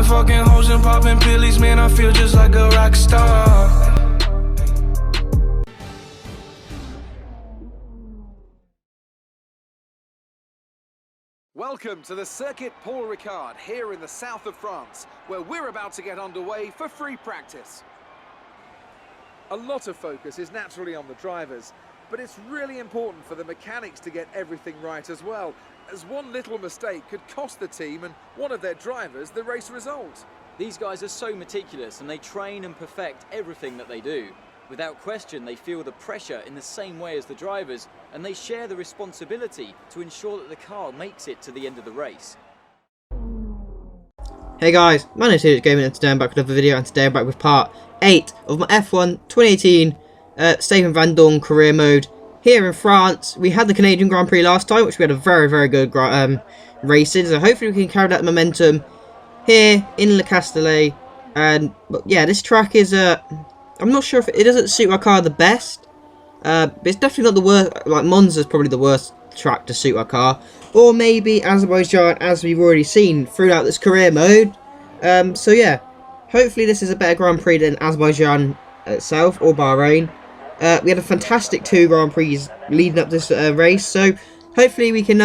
fucking hoes and popping pillies, man, I feel just like a rock star. Welcome to the Circuit Paul Ricard here in the south of France, where we're about to get underway for free practice. A lot of focus is naturally on the drivers, but it's really important for the mechanics to get everything right as well, as one little mistake could cost the team and one of their drivers the race result. These guys are so meticulous and they train and perfect everything that they do. Without question, they feel the pressure in the same way as the drivers, and they share the responsibility to ensure that the car makes it to the end of the race. Hey guys, my name is Serious Gaming and today I'm back with another video, and today I'm back with part 8 of my F1 2018 Stephen Vandoorne career mode here in France. We had the Canadian Grand Prix last time, which we had a very good racing, so hopefully we can carry that momentum here in Le Castellet. And but yeah, this track is I'm not sure if it doesn't suit my car the best, but it's definitely not the worst. Like Monza's probably the worst track to suit our car, or maybe Azerbaijan, as we've already seen throughout this career mode. So yeah, hopefully this is a better Grand Prix than Azerbaijan itself or Bahrain. We had a fantastic 2 Grand Prix leading up this race, so hopefully we can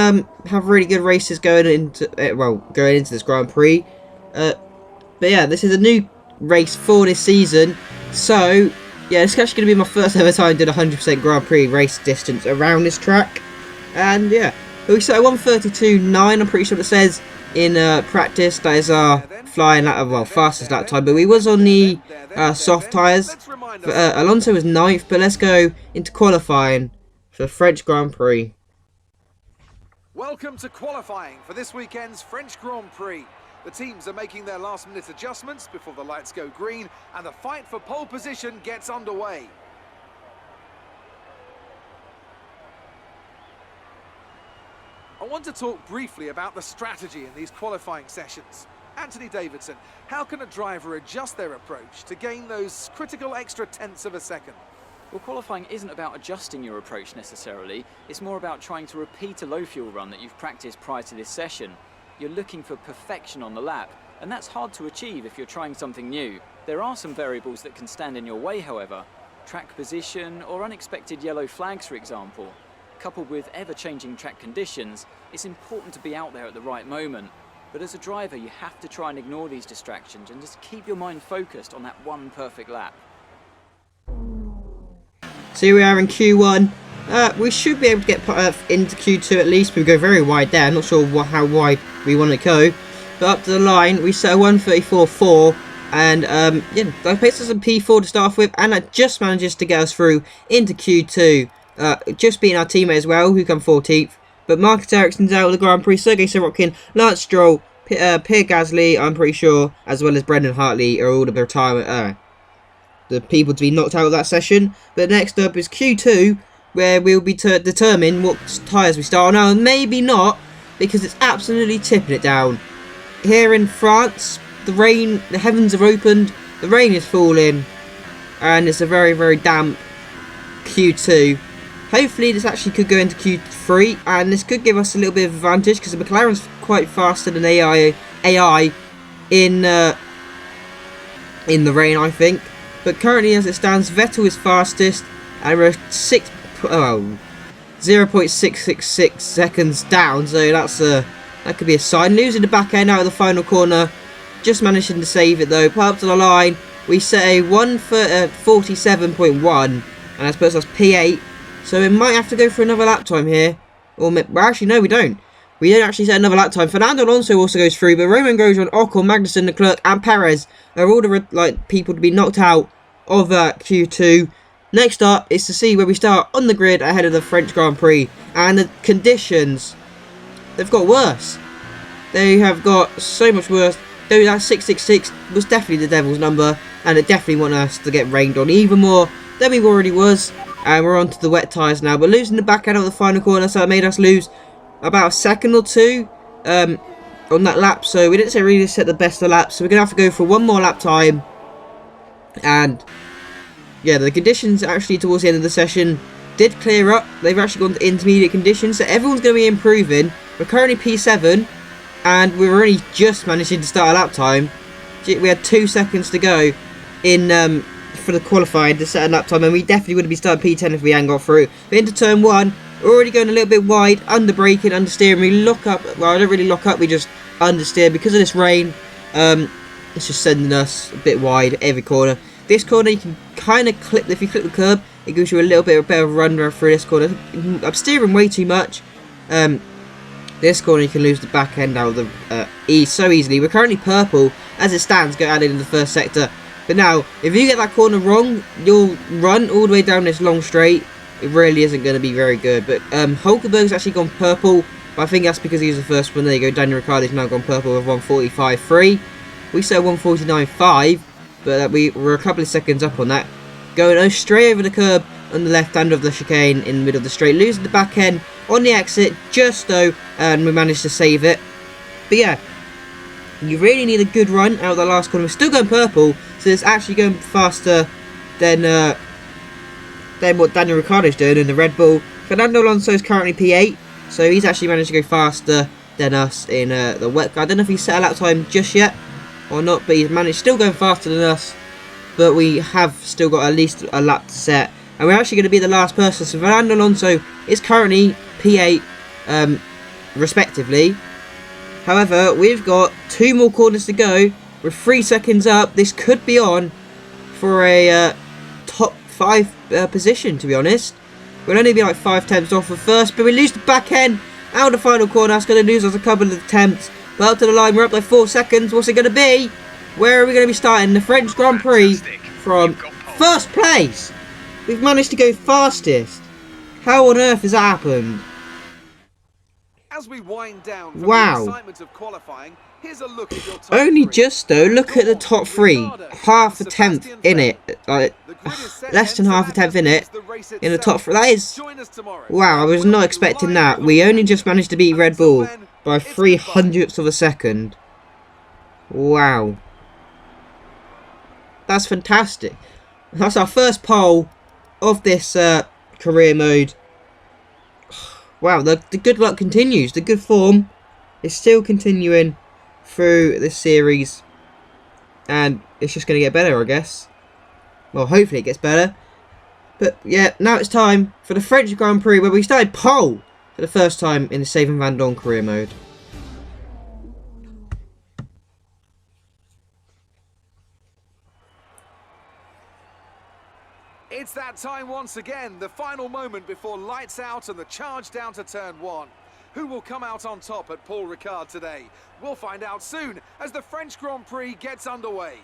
have really good races going into this Grand Prix. But yeah, this is a new race for this season, so yeah, it's actually going to be my first ever time doing 100% Grand Prix race distance around this track. And yeah, we set a 1:32.9, I'm pretty sure it says in practice. That is our flying lap, well, fastest lap time, but we was on the soft tyres. Alonso was 9th, but let's go into qualifying for the French Grand Prix. Welcome to qualifying for this weekend's French Grand Prix. The teams are making their last-minute adjustments before the lights go green, and the fight for pole position gets underway. I want to talk briefly about the strategy in these qualifying sessions. Anthony Davidson, how can a driver adjust their approach to gain those critical extra tenths of a second? Well, qualifying isn't about adjusting your approach necessarily, it's more about trying to repeat a low fuel run that you've practiced prior to this session. You're looking for perfection on the lap, and that's hard to achieve if you're trying something new. There are some variables that can stand in your way, however. Track position or unexpected yellow flags, for example. Coupled with ever-changing track conditions, it's important to be out there at the right moment. But as a driver, you have to try and ignore these distractions and just keep your mind focused on that one perfect lap. So here we are in Q1. We should be able to get into Q2 at least. We go very wide there. I'm not sure how wide we want to go. But up to the line, we set a 1:34.4. And yeah, that puts us in P4 to start off with. And that just manages to get us through into Q2. Just beating our teammate as well, who come 14th. But Marcus Ericsson's out of the Grand Prix. Sergei Sorokin, Lance Stroll, Pierre Gasly, I'm pretty sure, as well as Brendan Hartley, are all the retirement, the people to be knocked out of that session. But next up is Q2, where we'll be determine what tyres we start on. Now, maybe not, because it's absolutely tipping it down. Here in France, the heavens have opened, the rain is falling, and it's a very damp Q2. Hopefully this actually could go into Q3, and this could give us a little bit of advantage, because the McLaren's quite faster than AI in the rain, I think. But currently, as it stands, Vettel is fastest, and we're 0.666 seconds down, so that could be a sign. Losing the back end out of the final corner, just managing to save it though. Put up to the line, we set a 1:47.1, and that puts us P8. So we might have to go for another lap time here. Well, actually, no, we don't. We don't actually set another lap time. Fernando Alonso also goes through, but Roman Grosjean, Ocon, Magnussen, Leclerc, and Perez are all the people to be knocked out of Q2. Next up is to see where we start on the grid ahead of the French Grand Prix. And the conditions, they've got worse. They have got so much worse. Though that 666 was definitely the devil's number, and it definitely wanted us to get rained on even more than we already was. And we're on to the wet tyres now, but losing the back end of the final corner, so it made us lose about a second or two on that lap. So we didn't really set the best of laps, so we're going to have to go for one more lap time. And yeah, the conditions actually towards the end of the session did clear up. They've actually gone to intermediate conditions, so everyone's going to be improving. We're currently P7, and we're only just managing to start a lap time. we had 2 seconds to go in for the qualifying to set a lap time, and we definitely would have been starting P10 if we hadn't got through. But into turn 1, we're already going a little bit wide, under braking, under steering. We lock up, well, I don't really lock up, we just understeer because of this rain. It's just sending us a bit wide every corner. This corner you can kind of clip, if you clip the curb, it gives you a little bit of a better run through this corner. I'm steering way too much. This corner you can lose the back end out of the so easily. We're currently purple as it stands, go added in the first sector. But now, if you get that corner wrong, you'll run all the way down this long straight. It really isn't going to be very good. But Hulkenberg's actually gone purple. But I think that's because he was the first one. There you go, Daniel Ricciardo's now gone purple with 1:45.3. We said 1:49.5, but we were a couple of seconds up on that. Going straight over the curb on the left hand of the chicane in the middle of the straight, losing the back end on the exit just though, and we managed to save it. But yeah, you really need a good run out of the last corner. We're still going purple, so it's actually going faster than what Daniel Ricciardo's doing in the Red Bull. Fernando Alonso is currently P8, so he's actually managed to go faster than us in the wet car. I don't know if he's set a lap time just yet or not, but he's managed still going faster than us. But we have still got at least a lap to set, and we're actually going to be the last person. So Fernando Alonso is currently P8 respectively. However, we've got 2 more corners to go. We're 3 seconds up. This could be on for a top 5 position, to be honest. We'll only be like 5 tenths off of first, but we lose the back end out of the final corner. That's going to lose us a couple of attempts. But up to the line, we're up by 4 seconds. What's it going to be? Where are we going to be starting? The French Grand Prix from first place. We've managed to go fastest. How on earth has that happened? As we wind down from wow. the excitement of qualifying, here's a look at your top Only 3. just though, look at the top 3. Half a tenth in it. Like, less than half a tenth in it. In the top 3. That is... wow, I was not expecting that. We only just managed to beat Red Bull by 0.03 of a second. Wow. That's fantastic. That's our first pole of this career mode. Wow, the good luck continues. The good form is still continuing through this series. And it's just going to get better, I guess. Well, hopefully it gets better. But yeah, now it's time for the French Grand Prix, where we started pole for the first time in the Saving Vandoorne career mode. It's that time once again, the final moment before lights out and the charge down to turn 1. Who will come out on top at Paul Ricard today? We'll find out soon as the French Grand Prix gets underway.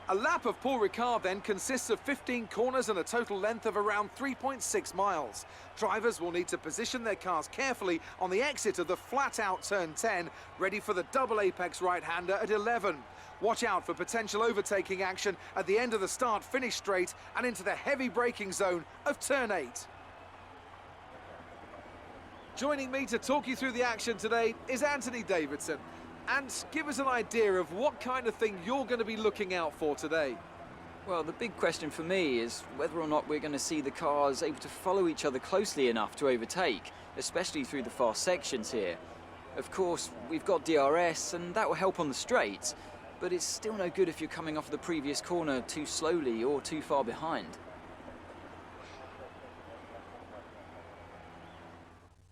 A lap of Paul Ricard then consists of 15 corners and a total length of around 3.6 miles. Drivers will need to position their cars carefully on the exit of the flat-out turn 10, ready for the double apex right-hander at 11. Watch out for potential overtaking action at the end of the start-finish straight and into the heavy braking zone of turn 8. Joining me to talk you through the action today is Anthony Davidson. And give us an idea of what kind of thing you're going to be looking out for today. Well, the big question for me is whether or not we're going to see the cars able to follow each other closely enough to overtake, especially through the fast sections here. Of course, we've got DRS, and that will help on the straights, but it's still no good if you're coming off the previous corner too slowly or too far behind.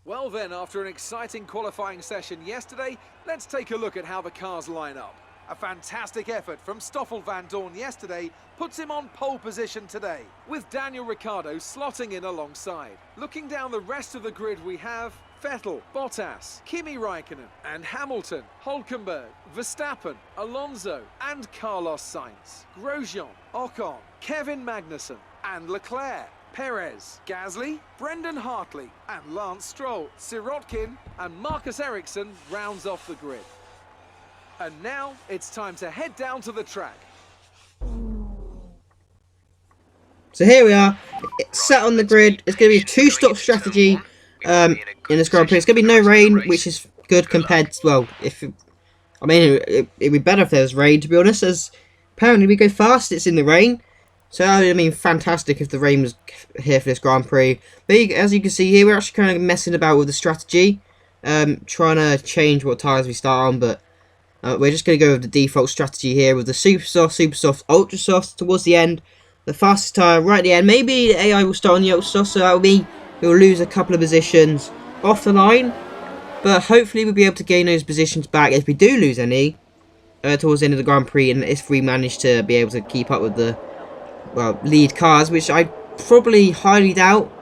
Well then, after an exciting qualifying session yesterday, let's take a look at how the cars line up. A fantastic effort from Stoffel Vandoorne yesterday puts him on pole position today, with Daniel Ricciardo slotting in alongside. Looking down the rest of the grid, we have Vettel, Bottas, Kimi Raikkonen and Hamilton, Hulkenberg, Verstappen, Alonso and Carlos Sainz, Grosjean, Ocon, Kevin Magnussen and Leclerc, Perez, Gasly, Brendan Hartley and Lance Stroll, Sirotkin and Marcus Ericsson rounds off the grid. And now it's time to head down to the track. So here we are, it's set on the grid. It's going to be a 2-stop strategy in this Grand Prix. It's going to be no rain, which is good compared to, well, it'd be better if there was rain, to be honest, as apparently we go fast, it's in the rain. So, I mean, fantastic if the rain was here for this Grand Prix. But as you can see here, we're actually kind of messing about with the strategy. trying to change what tyres we start on, but we're just going to go with the default strategy here with the super soft, ultra soft towards the end. The fastest tyre right at the end. Maybe the AI will start on the ultra soft, so that'll be, we'll lose a couple of positions off the line. But hopefully we'll be able to gain those positions back if we do lose any towards the end of the Grand Prix, and if we manage to be able to keep up with the, well, lead cars, which I probably highly doubt.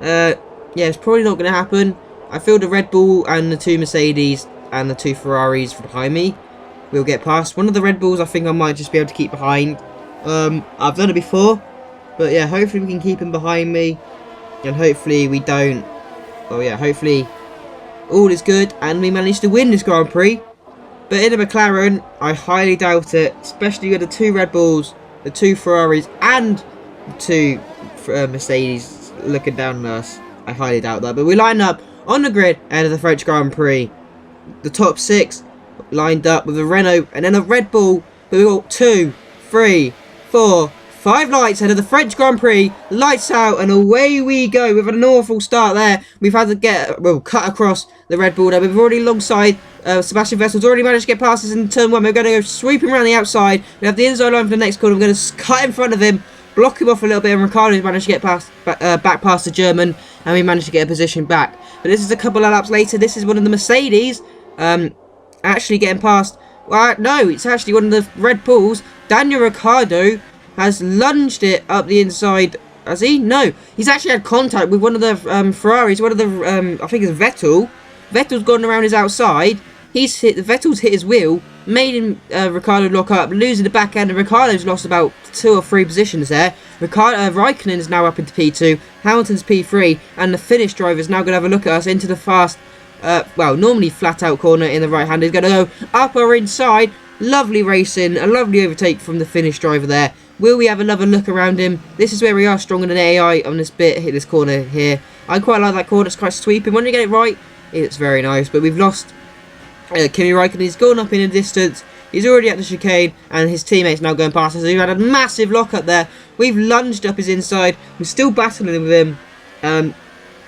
Yeah, it's probably not going to happen. I feel the Red Bull and the 2 Mercedes and the 2 Ferraris behind me will get past. One of the Red Bulls I think I might just be able to keep behind. I've done it before, but yeah, hopefully we can keep him behind me, and hopefully we don't. Oh yeah, hopefully all is good and we manage to win this Grand Prix. But in a McLaren, I highly doubt it, especially with the 2 Red Bulls, the 2 Ferraris and the 2 Mercedes looking down on us. I highly doubt that. But we line up on the grid ahead of the French Grand Prix. The top 6 lined up with a Renault and then a Red Bull. But we've got 2, 3, 4, 5 lights ahead of the French Grand Prix. Lights out and away we go with an awful start there. We've had to get, well, cut across the Red Bull there. We've already alongside Sebastian Vettel's already managed to get past us in turn 1. We're going to go sweeping around the outside. We have the inside line for the next corner. We're going to cut in front of him, block him off a little bit, and Ricciardo's managed to get past, back past the German, and we managed to get a position back. But this is a couple of laps later. This is one of the Mercedes actually getting past. Well, no, it's actually one of the Red Bulls. Daniel Ricciardo has lunged it up the inside. Has he? No. He's actually had contact with one of the Ferraris. One of the, I think it's Vettel. Vettel's gone around his outside. Vettel's hit his wheel. Made him, Ricciardo lock up. Losing the back end. And Ricciardo's lost about 2 or 3 positions there. Raikkonen is now up into P2. Hamilton's P3. And the Finnish driver is now going to have a look at us into the fast, well, normally flat out corner in the right hand. He's going to go up or inside. Lovely racing. A lovely overtake from the Finnish driver there. Will we have another look around him? This is where we are stronger than AI on this bit, hit this corner here. I quite like that corner, it's quite sweeping. When you get it right, it's very nice. But we've lost Kimi Raikkonen. He's gone up in a distance. He's already at the chicane, and his teammate's now going past us. So we've had a massive lock up there. We've lunged up his inside. We're still battling with him,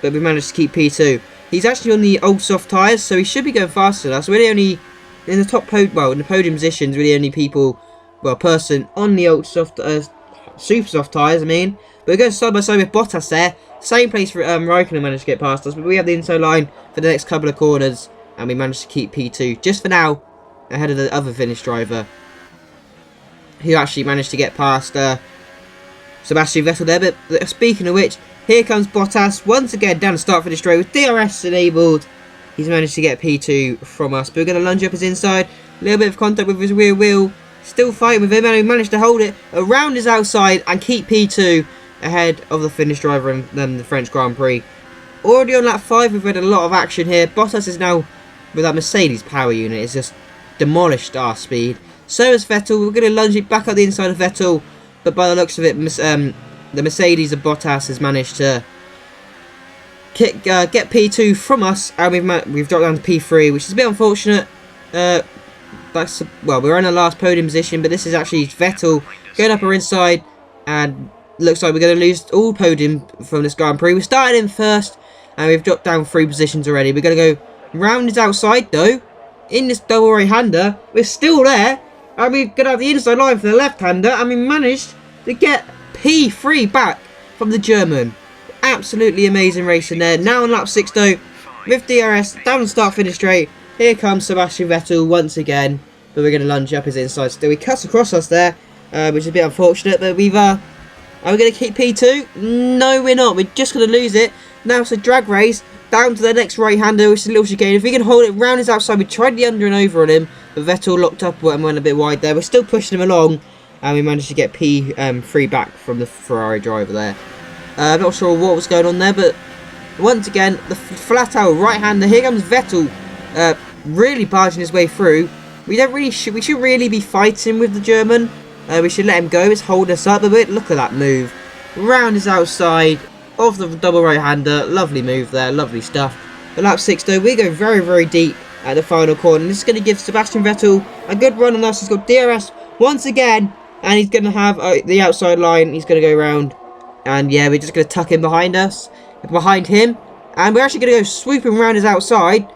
but we managed to keep P2. He's actually on the old soft tyres, so he should be going faster than us. We're the only, in the top, in the podium positions, we're the only people, well, person on the ultra soft, super soft tyres, I mean. But we're going side by side with Bottas there. Same place for Raikkonen managed to get past us, but we have the inside line for the next couple of corners, and we managed to keep P2 just for now, ahead of the other Finnish driver, who actually managed to get past Sebastian Vettel there. But speaking of which, here comes Bottas once again down the start for the straight with DRS enabled. He's managed to get P2 from us, but we're going to lunge up his inside. A little bit of contact with his rear wheel. Still fighting with him, and we managed to hold it around his outside and keep P2 ahead of the Finnish driver and then the French Grand Prix. Already on lap 5, we've had a lot of action here. Bottas is now, with that Mercedes power unit, it's just demolished our speed. So is Vettel. We're going to lunge it back up the inside of Vettel, but by the looks of it, the Mercedes of Bottas has managed to get P2 from us, and we've dropped down to P3, which is a bit unfortunate. Well, we're in our last podium position, but this is actually Vettel going up our inside, and looks like we're going to lose all podium from this Grand Prix. We started in first, and we've dropped down 3 positions already. We're going to go round his outside, though, in this double right-hander. We're still there, and we're going to have the inside line for the left-hander, and we managed to get P3 back from the German. Absolutely amazing racing there. Now on lap 6, though, with DRS, down the start, finish straight. Here comes Sebastian Vettel once again, but we're going to lunge up his inside still. He cuts across us there, which is a bit unfortunate, but we've, are we going to keep P2? No, we're not. We're just going to lose it. Now it's a drag race down to the next right-hander, which is a little chicane. If we can hold it round his outside, we tried the under and over on him, but Vettel locked up and went a bit wide there. We're still pushing him along, and we managed to get P3 back from the Ferrari driver there. I'm not sure what was going on there, but once again, the flat-out right-hander. Here comes Vettel, really barging his way through. We shouldn't really be fighting with the German. We should let him go. It's holding us up a bit. Look at that move. Round his outside of the double right-hander. Lovely move there. Lovely stuff. But lap 6, though, we go very, very deep at the final corner. And this is going to give Sebastian Vettel a good run on us. He's got DRS once again. And he's going to have the outside line. He's going to go round. And yeah, we're just going to tuck him behind us. Behind him. And we're actually going to go swooping around his outside.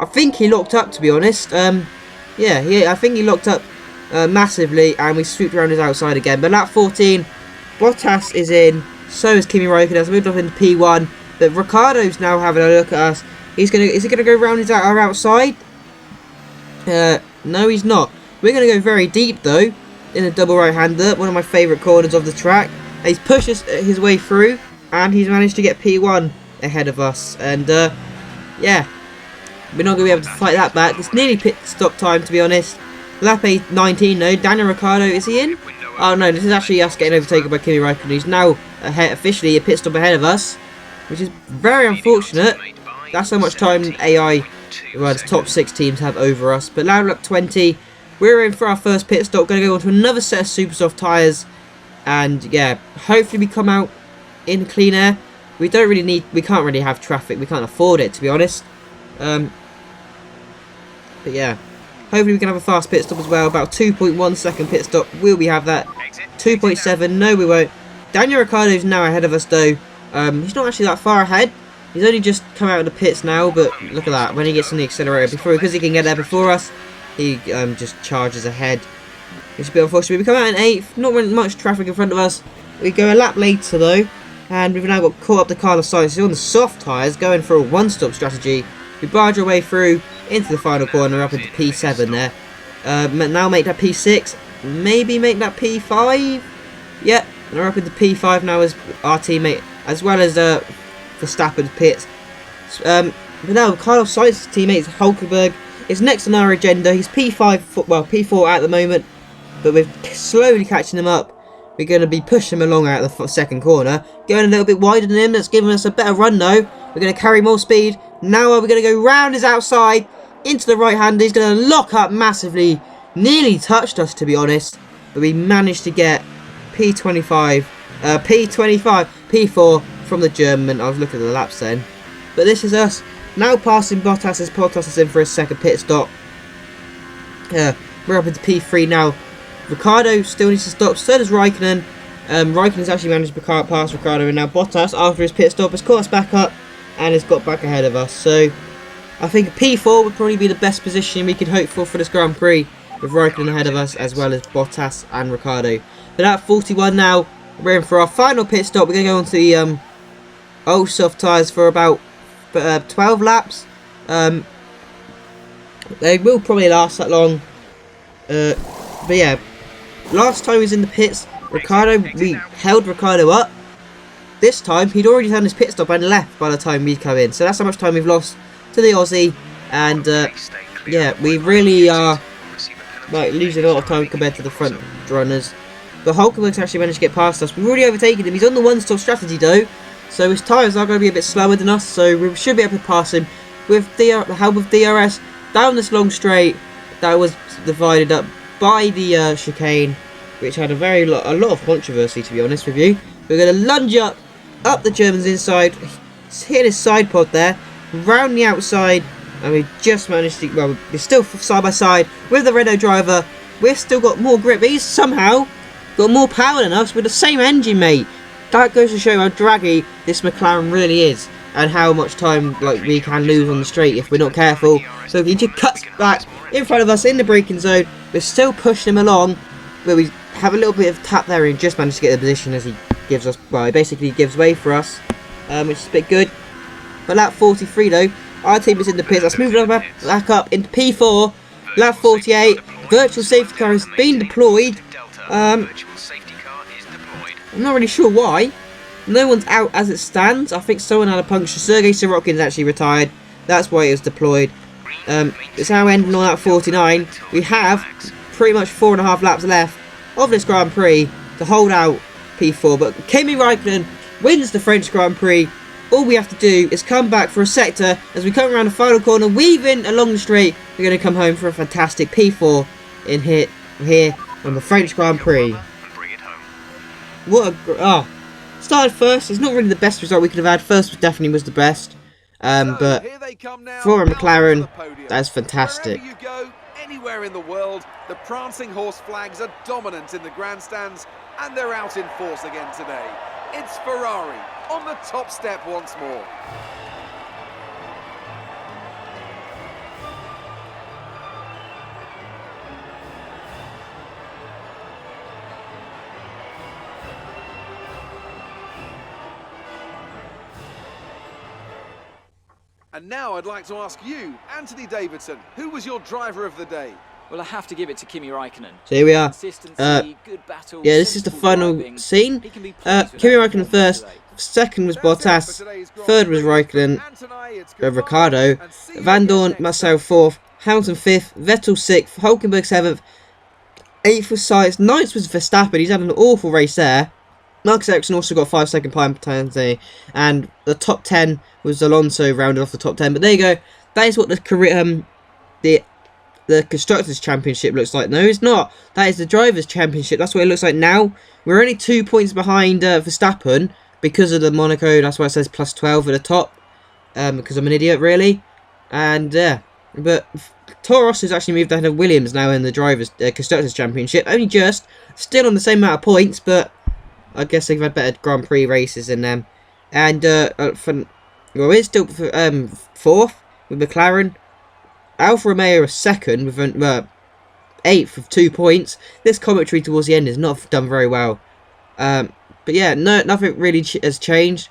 I think he locked up, to be honest. I think he locked up massively, and we swooped around his outside again. But lap 14, Bottas is in, so is Kimi Räikkönen. Has moved off into P1, but Ricciardo's now having a look at us. Is he gonna go round our outside? No, he's not. We're gonna go very deep though, in a double right-hander, one of my favourite corners of the track. And he's pushed his way through, and he's managed to get P1 ahead of us. And yeah, we're not going to be able to fight that back. It's nearly pit stop time, to be honest. Lap 19 though. Daniel Ricciardo, is he in? Oh no, this is actually us getting overtaken by Kimi Räikkönen. He's now officially a pit stop ahead of us, which is very unfortunate. That's how much time AI, well, the top 6 teams have over us. But now lap 20, we're in for our first pit stop. Going to go on to another set of super soft tyres. And yeah, hopefully we come out in clean air. We can't really have traffic. We can't afford it, to be honest. But yeah, hopefully we can have a fast pit stop as well. About 2.1 second pit stop. Will we have that? 2.7. No, we won't. Daniel Ricciardo is now ahead of us though. He's not actually that far ahead. He's only just come out of the pits now, but look at that. When he gets on the accelerator because he can get there before us, he just charges ahead. It's a bit unfortunate. We come out in 8th, not really much traffic in front of us. We go a lap later though, and we've now got caught up to Carlos Sainz. He's on the soft tyres, going for a one-stop strategy. We barge our way through into the final corner, up into P7 there. Now make that P6, maybe make that P5. Yep, and we're up into P5 now as our teammate, as well as Verstappen's pits. But now Carlos Sainz's teammate Hulkenberg is next on our agenda. He's P5, well P4 at the moment. But we're slowly catching him up. We're going to be pushing him along out of the second corner. Going a little bit wider than him. That's giving us a better run though. We're going to carry more speed. Now we're going to go round his outside. Into the right hand. He's going to lock up massively. Nearly touched us, to be honest. But we managed to get P25. P4 from the German. I was looking at the laps then. But this is us. Now passing Bottas as Bottas is in for his second pit stop. We're up into P3 now. Ricciardo still needs to stop, so does Raikkonen. Raikkonen's actually managed to pass Ricciardo, and now Bottas, after his pit stop, has caught us back up and has got back ahead of us. So I think P4 would probably be the best position we could hope for this Grand Prix, with Raikkonen ahead of us, as well as Bottas and Ricciardo. But at 41 now, we're in for our final pit stop. We're going to go on to the old soft tyres for about 12 laps. They will probably last that long. But yeah, last time he was in the pits, we held Ricciardo up. This time, he'd already done his pit stop and left by the time we come in. So that's how much time we've lost to the Aussie. And yeah, we really are losing a lot of time compared to the front runners. But Hulkenberg's actually managed to get past us. We've already overtaken him. He's on the one-stop strategy though. So his tyres are going to be a bit slower than us. So we should be able to pass him with the help of DRS down this long straight that was divided up by the chicane, which had a lot of controversy, to be honest with you. We're going to lunge up the German's inside, hit his side pod there, round the outside, and we just managed to, well, we're still side by side with the Renault driver. We've still got more grip, but he's somehow got more power than us with the same engine, mate. That goes to show how draggy this McLaren really is, and how much time we can lose on the straight if we're not careful. So if he just cuts back in front of us in the braking zone, we're still pushing him along, but we have a little bit of tap there and just managed to get the position as he gives us, well, he basically gives way for us, which is a bit good. But lap 43 though, our team is in the pits. Let's move it back up into P4. Lap 48, virtual safety car has been deployed. I'm not really sure why. No one's out as it stands. I think someone had a puncture. Sergei Sorokin's actually retired. That's why it was deployed. It's now ending on lap 49. We have pretty much 4.5 laps left of this Grand Prix to hold out P4. But Kimi Räikkönen wins the French Grand Prix. All we have to do is come back for a sector as we come around the final corner, weaving along the straight. We're going to come home for a fantastic P4 in here on the French Grand Prix. What a started first. It's not really the best result we could have had. First definitely was the best. But for a McLaren, that's fantastic. Wherever you go, anywhere in the world, the prancing horse flags are dominant in the grandstands, and they're out in force again today. It's Ferrari on the top step once more. And now I'd like to ask you, Anthony Davidson, who was your driver of the day? Well, I have to give it to Kimi Raikkonen. So here we are. Consistency, good battle, Yeah, this is the sensible final driving. scene. He can be Kimi praised for that Raikkonen performance first, today. second was That's it Bottas, for today's Grand third was Prix. Raikkonen, Anthony, it's goodbye, Ricciardo, and see you Van again Dorn, next Massell time. 4th, Hamilton 5th, Vettel 6th, Hulkenberg 7th, 8th was Sainz, 9th was Verstappen. He's had an awful race there. Marcus Ericsson also got 5-second time penalty, and the top 10 was Alonso rounded off the top 10. But there you go. That is what the career, the Constructors' Championship looks like. No, it's not. That is the Drivers' Championship. That's what it looks like now. We're only 2 points behind Verstappen because of the Monaco. That's why it says plus 12 at the top. Because I'm an idiot, really. And yeah, but Toro Rosso has actually moved ahead of Williams now in the Drivers' Constructors' Championship. Only just, still on the same amount of points, but I guess they've had better Grand Prix races than them. And we're still 4th with McLaren. Alfa Romeo is 2nd with 8th with 2 points. This commentary towards the end is not done very well. But yeah, nothing really has changed.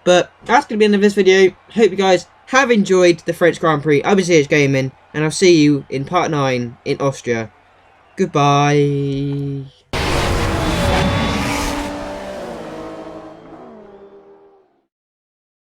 But that's going to be the end of this video. Hope you guys have enjoyed the French Grand Prix. I've been CH Gaming, and I'll see you in part 9 in Austria. Goodbye.